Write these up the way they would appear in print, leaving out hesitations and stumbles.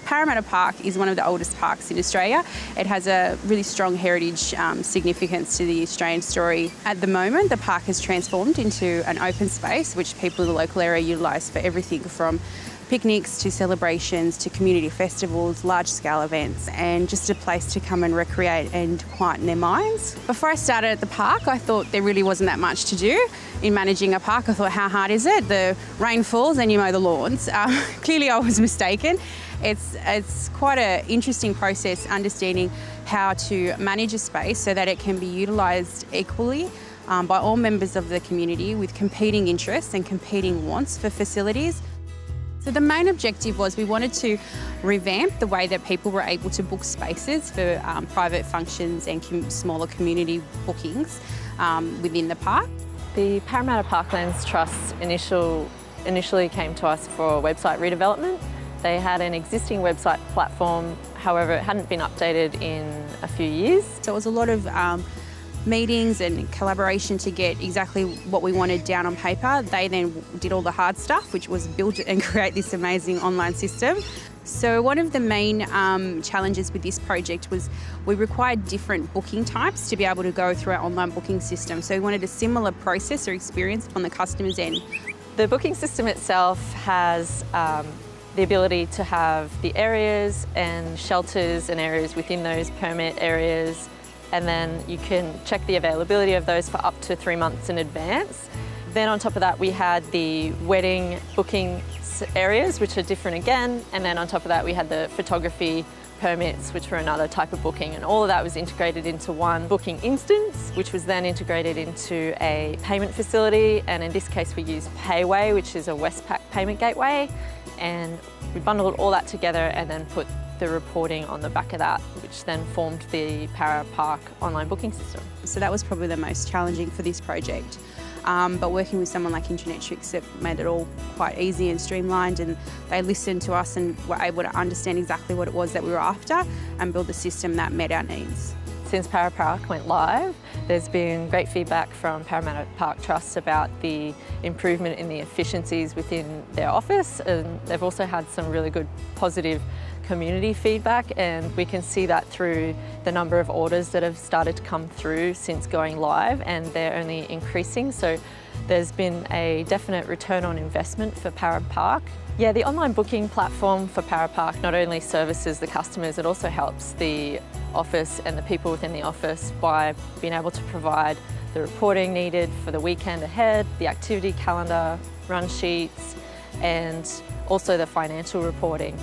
Parramatta Park is one of the oldest parks in Australia. It has a really strong heritage significance to the Australian story. At the moment, the park has transformed into an open space which people in the local area utilise for everything from picnics to celebrations to community festivals, large-scale events, and just a place to come and recreate and quieten their minds. Before I started at the park, I thought there really wasn't that much to do in managing a park. I thought, how hard is it? The rain falls and you mow the lawns. Clearly I was mistaken. It's quite an interesting process understanding how to manage a space so that it can be utilised equally by all members of the community with competing interests and competing wants for facilities. So the main objective was we wanted to revamp the way that people were able to book spaces for private functions and smaller community bookings within the park. The Parramatta Parklands Trust initially came to us for website redevelopment. They had an existing website platform, however it hadn't been updated in a few years. So it was a lot of meetings and collaboration to get exactly what we wanted down on paper. They then did all the hard stuff, which was build and create this amazing online system. So one of the main challenges with this project was we required different booking types to be able to go through our online booking system. So we wanted a similar process or experience on the customer's end. The booking system itself has the ability to have the areas and shelters and areas within those permit areas, and then you can check the availability of those for up to 3 months in advance. Then on top of that we had the wedding booking areas, which are different again, and then on top of that we had the photography permits, which were another type of booking, and all of that was integrated into one booking instance, which was then integrated into a payment facility, and in this case we used Payway, which is a Westpac payment gateway, and we bundled all that together and then put the reporting on the back of that, which then formed the Parra Park online booking system. So that was probably the most challenging for this project. But working with someone like Internetrix, it made it all quite easy and streamlined, and they listened to us and were able to understand exactly what it was that we were after and build a system that met our needs. Since Parra Park went live, there's been great feedback from Parramatta Park Trust about the improvement in the efficiencies within their office, and they've also had some really good positive community feedback, and we can see that through the number of orders that have started to come through since going live, and they're only increasing. So there's been a definite return on investment for Parra Park. Yeah, the online booking platform for Parra Park not only services the customers, it also helps the office and the people within the office by being able to provide the reporting needed for the weekend ahead, the activity calendar, run sheets, and also the financial reporting.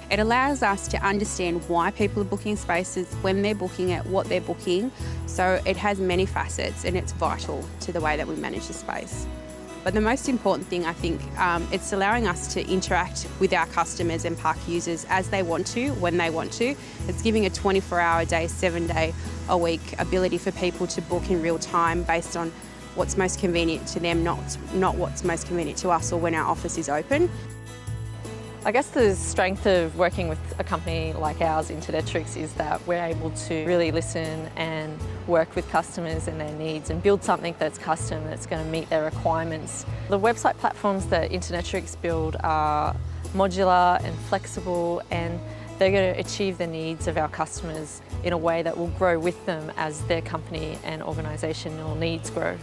It allows us to understand why people are booking spaces, when they're booking it, what they're booking. So it has many facets and it's vital to the way that we manage the space. But the most important thing, I think, it's allowing us to interact with our customers and park users as they want to, when they want to. It's giving a 24-hour-a-day, 7-day-a-week ability for people to book in real time based on what's most convenient to them, not what's most convenient to us or when our office is open. I guess the strength of working with a company like ours, Internetrix, is that we're able to really listen and work with customers and their needs and build something that's custom, that's going to meet their requirements. The website platforms that Internetrix build are modular and flexible, and they're going to achieve the needs of our customers in a way that will grow with them as their company and organisational needs grow.